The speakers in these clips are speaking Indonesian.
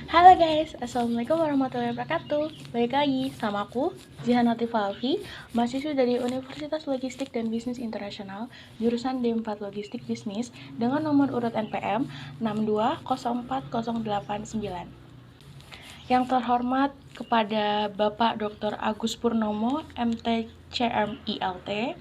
Halo guys, Assalamualaikum warahmatullahi wabarakatuh. Balik lagi sama aku, Zihan Latifah Alfi, mahasiswa dari Universitas Logistik dan Bisnis Internasional, jurusan D4 Logistik Bisnis dengan nomor urut NPM 6204089. Yang terhormat kepada Bapak Dr. Agus Purnomo, MT CMILT,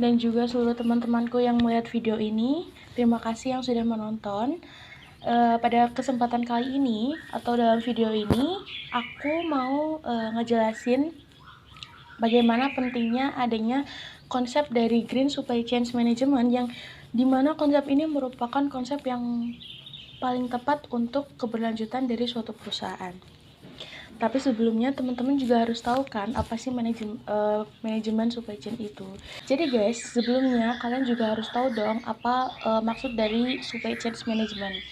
dan juga seluruh teman-temanku yang melihat video ini, terima kasih yang sudah menonton. Pada kesempatan kali ini atau dalam video ini aku mau ngejelasin bagaimana pentingnya adanya konsep dari Green Supply Chain Management, yang dimana konsep ini merupakan konsep yang paling tepat untuk keberlanjutan dari suatu perusahaan. Tapi sebelumnya teman-teman juga harus tahu kan apa sih manajemen supply chain itu. Jadi guys, sebelumnya kalian juga harus tahu dong apa maksud dari supply chain management.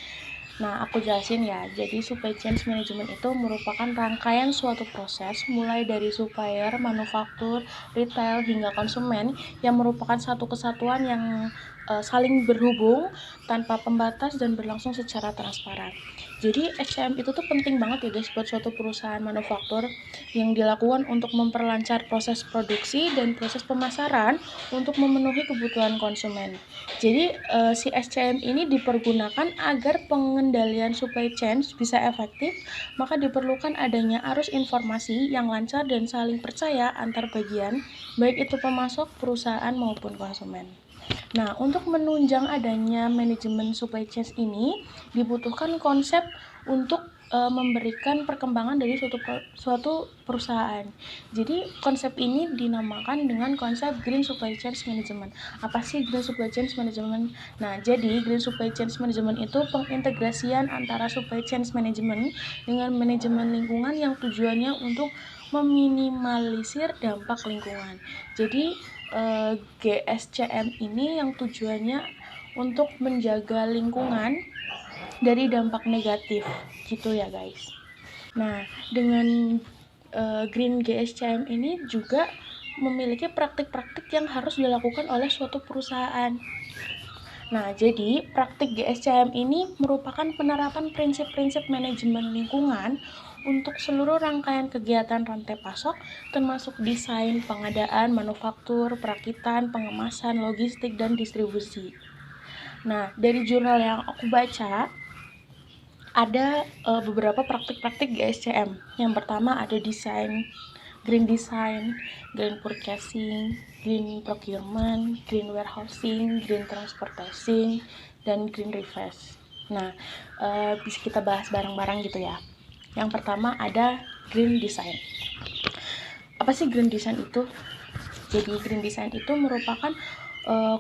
Nah, aku jelasin ya. Jadi supply chain management itu merupakan rangkaian suatu proses mulai dari supplier, manufaktur, retail hingga konsumen yang merupakan satu kesatuan yang saling berhubung tanpa pembatas dan berlangsung secara transparan. Jadi SCM itu tuh penting banget ya guys buat suatu perusahaan manufaktur, yang dilakukan untuk memperlancar proses produksi dan proses pemasaran untuk memenuhi kebutuhan konsumen. Jadi si SCM ini dipergunakan agar pengendalian supply chain bisa efektif, maka diperlukan adanya arus informasi yang lancar dan saling percaya antar bagian, baik itu pemasok, perusahaan maupun konsumen. Nah, untuk menunjang adanya manajemen supply chain ini dibutuhkan konsep untuk memberikan perkembangan dari suatu perusahaan. Jadi konsep ini dinamakan dengan konsep Green Supply Chain Management. Apa sih Green Supply Chain Management? Nah, jadi Green Supply Chain Management itu pengintegrasian antara supply chain management dengan manajemen lingkungan yang tujuannya untuk meminimalisir dampak lingkungan. Jadi GSCM ini yang tujuannya untuk menjaga lingkungan dari dampak negatif gitu ya guys. Nah, dengan Green GSCM ini juga memiliki praktik-praktik yang harus dilakukan oleh suatu perusahaan. Nah, jadi praktik GSCM ini merupakan penerapan prinsip-prinsip manajemen lingkungan untuk seluruh rangkaian kegiatan rantai pasok, termasuk desain, pengadaan, manufaktur, perakitan, pengemasan, logistik, dan distribusi. Nah, dari jurnal yang aku baca, ada beberapa praktik-praktik GSCM. Yang pertama ada desain, green design, green purchasing, green procurement, green warehousing, green transportation, dan green reverse. Nah, bisa kita bahas bareng-bareng gitu ya. Yang pertama ada green design. Apa sih green design itu? Jadi green design itu merupakan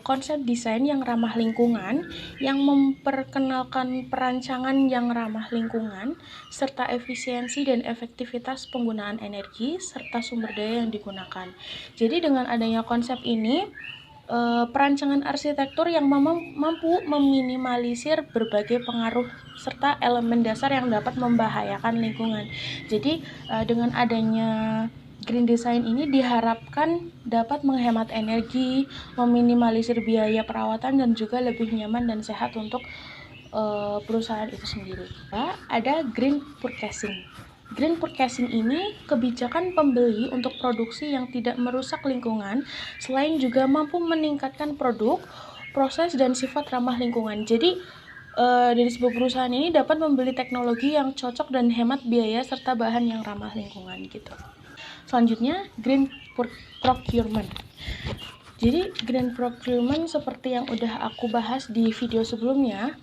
konsep desain yang ramah lingkungan, yang memperkenalkan perancangan yang ramah lingkungan, serta efisiensi dan efektivitas penggunaan energi, serta sumber daya yang digunakan. Jadi dengan adanya konsep ini, perancangan arsitektur yang mampu meminimalisir berbagai pengaruh serta elemen dasar yang dapat membahayakan lingkungan. Jadi dengan adanya Green design ini diharapkan dapat menghemat energi, meminimalisir biaya perawatan, dan juga lebih nyaman dan sehat untuk perusahaan itu sendiri. Ada green purchasing. Green purchasing ini kebijakan pembeli untuk produksi yang tidak merusak lingkungan, selain juga mampu meningkatkan produk, proses, dan sifat ramah lingkungan. Jadi dari sebuah perusahaan ini dapat membeli teknologi yang cocok dan hemat biaya serta bahan yang ramah lingkungan gitu. Selanjutnya, green procurement. Jadi, green procurement seperti yang udah aku bahas di video sebelumnya,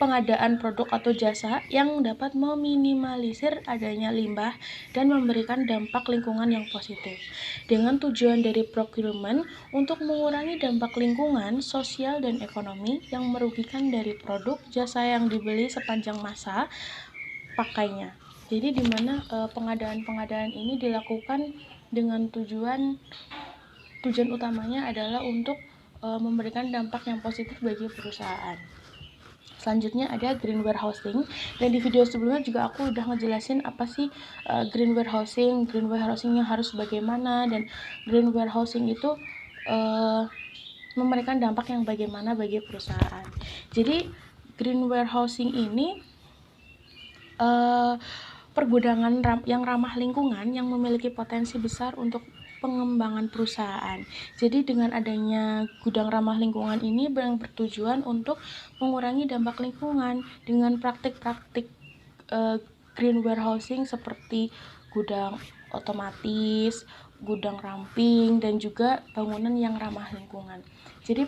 pengadaan produk atau jasa yang dapat meminimalisir adanya limbah dan memberikan dampak lingkungan yang positif. Dengan tujuan dari procurement untuk mengurangi dampak lingkungan, sosial, dan ekonomi yang merugikan dari produk jasa yang dibeli sepanjang masa pakainya. Jadi di mana pengadaan-pengadaan ini dilakukan dengan tujuan utamanya adalah untuk memberikan dampak yang positif bagi perusahaan. Selanjutnya ada green warehousing, dan di video sebelumnya juga aku udah ngejelasin apa sih green warehousingnya harus bagaimana, dan green warehousing itu memberikan dampak yang bagaimana bagi perusahaan. Jadi green warehousing ini uh, pergudangan yang ramah lingkungan yang memiliki potensi besar untuk pengembangan perusahaan. Jadi dengan adanya gudang ramah lingkungan ini yang bertujuan untuk mengurangi dampak lingkungan dengan praktik-praktik green warehousing seperti gudang otomatis, gudang ramping, dan juga bangunan yang ramah lingkungan. Jadi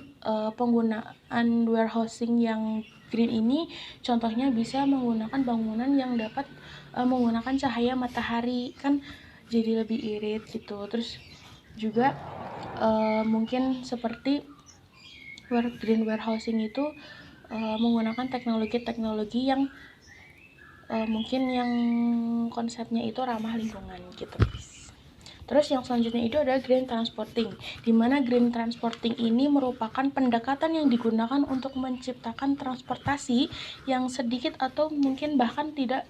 penggunaan warehousing yang green ini contohnya bisa menggunakan bangunan yang dapat menggunakan cahaya matahari, kan jadi lebih irit gitu. Terus juga mungkin seperti green warehousing itu menggunakan teknologi-teknologi yang mungkin yang konsepnya itu ramah lingkungan gitu. Terus yang selanjutnya itu ada green transporting, di mana green transporting ini merupakan pendekatan yang digunakan untuk menciptakan transportasi yang sedikit atau mungkin bahkan tidak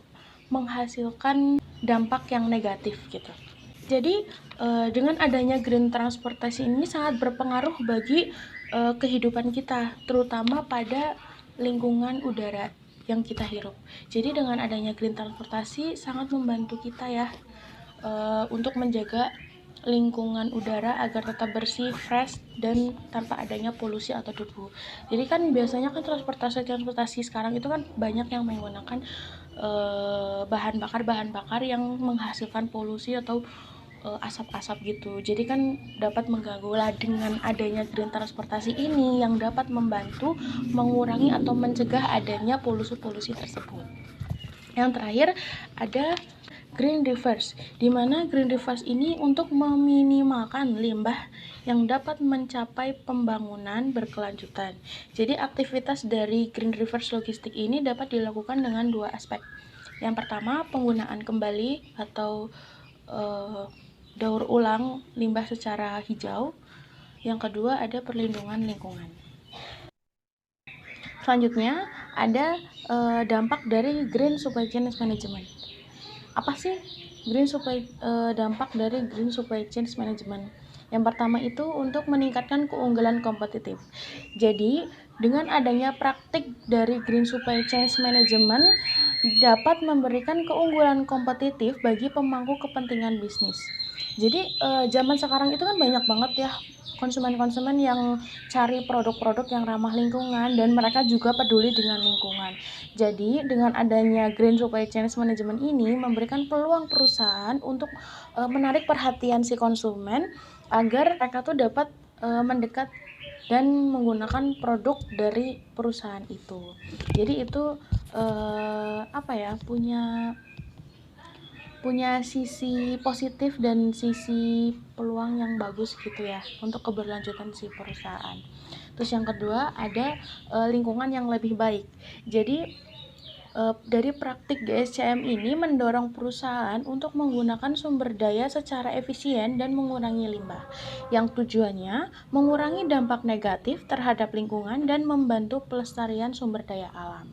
menghasilkan dampak yang negatif gitu. Jadi dengan adanya green transportasi ini sangat berpengaruh bagi kehidupan kita, terutama pada lingkungan udara yang kita hirup. Jadi dengan adanya green transportasi sangat membantu kita ya untuk menjaga lingkungan udara agar tetap bersih, fresh, dan tanpa adanya polusi atau debu. Jadi kan biasanya kan transportasi sekarang itu kan banyak yang menggunakan bahan bakar yang menghasilkan polusi atau asap-asap gitu. Jadi kan dapat mengganggu lah. Dengan adanya green transportasi ini yang dapat membantu mengurangi atau mencegah adanya polusi-polusi tersebut. Yang terakhir ada green reverse, di mana green reverse ini untuk meminimalkan limbah yang dapat mencapai pembangunan berkelanjutan. Jadi aktivitas dari green reverse logistik ini dapat dilakukan dengan dua aspek. Yang pertama, penggunaan kembali atau daur ulang limbah secara hijau. Yang kedua, ada perlindungan lingkungan. Selanjutnya, ada dampak dari green supply chain management. Apa sih dampak dari green supply chain management? Yang pertama itu untuk meningkatkan keunggulan kompetitif. Jadi, dengan adanya praktik dari green supply chain management dapat memberikan keunggulan kompetitif bagi pemangku kepentingan bisnis. Jadi, zaman sekarang itu kan banyak banget ya konsumen-konsumen yang cari produk-produk yang ramah lingkungan dan mereka juga peduli dengan lingkungan. Jadi dengan adanya green supply chain management ini memberikan peluang perusahaan untuk menarik perhatian si konsumen agar mereka tuh dapat mendekat dan menggunakan produk dari perusahaan itu. Jadi itu punya sisi positif dan sisi peluang yang bagus gitu ya untuk keberlanjutan si perusahaan. Terus yang kedua ada lingkungan yang lebih baik. Jadi dari praktik GSCM ini mendorong perusahaan untuk menggunakan sumber daya secara efisien dan mengurangi limbah, yang tujuannya mengurangi dampak negatif terhadap lingkungan dan membantu pelestarian sumber daya alam.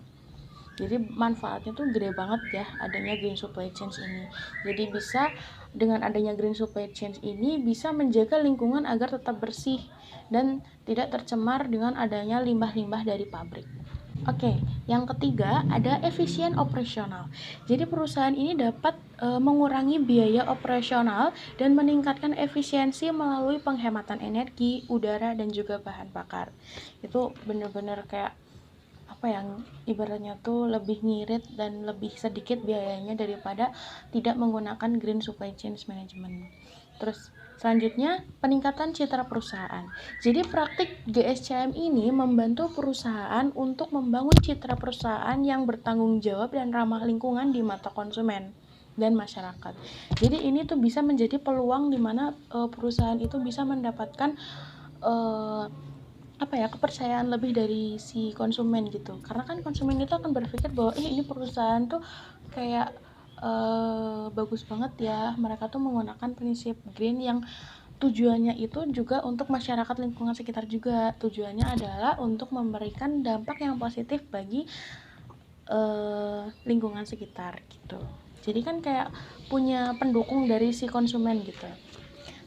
Jadi manfaatnya tuh gede banget ya adanya green supply chain ini. Jadi bisa dengan adanya green supply chain ini bisa menjaga lingkungan agar tetap bersih dan tidak tercemar dengan adanya limbah-limbah dari pabrik. Oke, yang ketiga ada efisien operasional. Jadi perusahaan ini dapat mengurangi biaya operasional dan meningkatkan efisiensi melalui penghematan energi, udara, dan juga bahan bakar. Itu benar-benar kayak yang ibaratnya tuh lebih ngirit dan lebih sedikit biayanya daripada tidak menggunakan green supply chain management. Terus selanjutnya peningkatan citra perusahaan. Jadi praktik GSCM ini membantu perusahaan untuk membangun citra perusahaan yang bertanggung jawab dan ramah lingkungan di mata konsumen dan masyarakat. Jadi ini tuh bisa menjadi peluang di mana perusahaan itu bisa mendapatkan kepercayaan lebih dari si konsumen gitu. Karena kan konsumen itu akan berpikir bahwa ini perusahaan tuh kayak bagus banget ya. Mereka tuh menggunakan prinsip green yang tujuannya itu juga untuk masyarakat lingkungan sekitar juga. Tujuannya adalah untuk memberikan dampak yang positif bagi lingkungan sekitar gitu. Jadi kan kayak punya pendukung dari si konsumen gitu.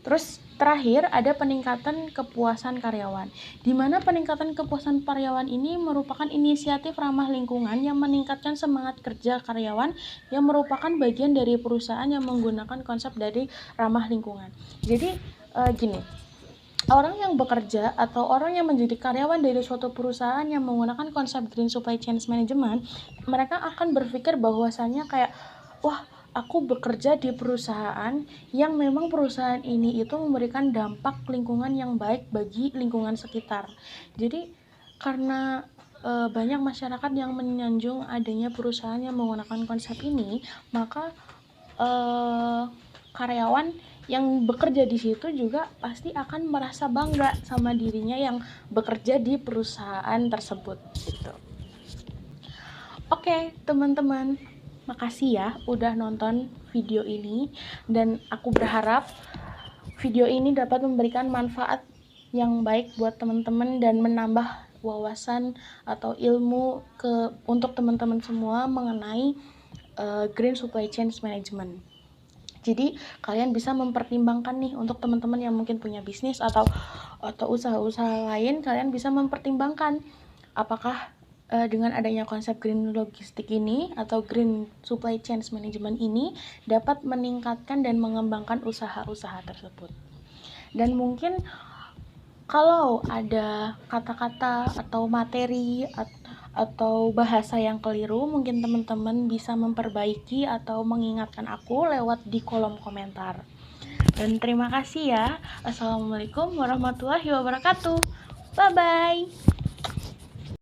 Terus terakhir ada peningkatan kepuasan karyawan, di mana peningkatan kepuasan karyawan ini merupakan inisiatif ramah lingkungan yang meningkatkan semangat kerja karyawan yang merupakan bagian dari perusahaan yang menggunakan konsep dari ramah lingkungan. Jadi gini, orang yang bekerja atau orang yang menjadi karyawan dari suatu perusahaan yang menggunakan konsep Green Supply Chain Management, mereka akan berpikir bahwasannya kayak, wah, aku bekerja di perusahaan yang memang perusahaan ini itu memberikan dampak lingkungan yang baik bagi lingkungan sekitar. Jadi karena banyak masyarakat yang menyanjung adanya perusahaan yang menggunakan konsep ini, maka karyawan yang bekerja di situ juga pasti akan merasa bangga sama dirinya yang bekerja di perusahaan tersebut gitu. Oke, teman-teman, makasih ya udah nonton video ini, dan aku berharap video ini dapat memberikan manfaat yang baik buat teman-teman dan menambah wawasan atau ilmu untuk teman-teman semua mengenai Green Supply Chain Management. Jadi kalian bisa mempertimbangkan nih untuk teman-teman yang mungkin punya bisnis atau usaha-usaha lain, kalian bisa mempertimbangkan apakah dengan adanya konsep green logistik ini atau green supply chain management ini dapat meningkatkan dan mengembangkan usaha-usaha tersebut. Dan mungkin kalau ada kata-kata atau materi atau bahasa yang keliru, mungkin teman-teman bisa memperbaiki atau mengingatkan aku lewat di kolom komentar. Dan terima kasih ya. Assalamualaikum warahmatullahi wabarakatuh. Bye-bye.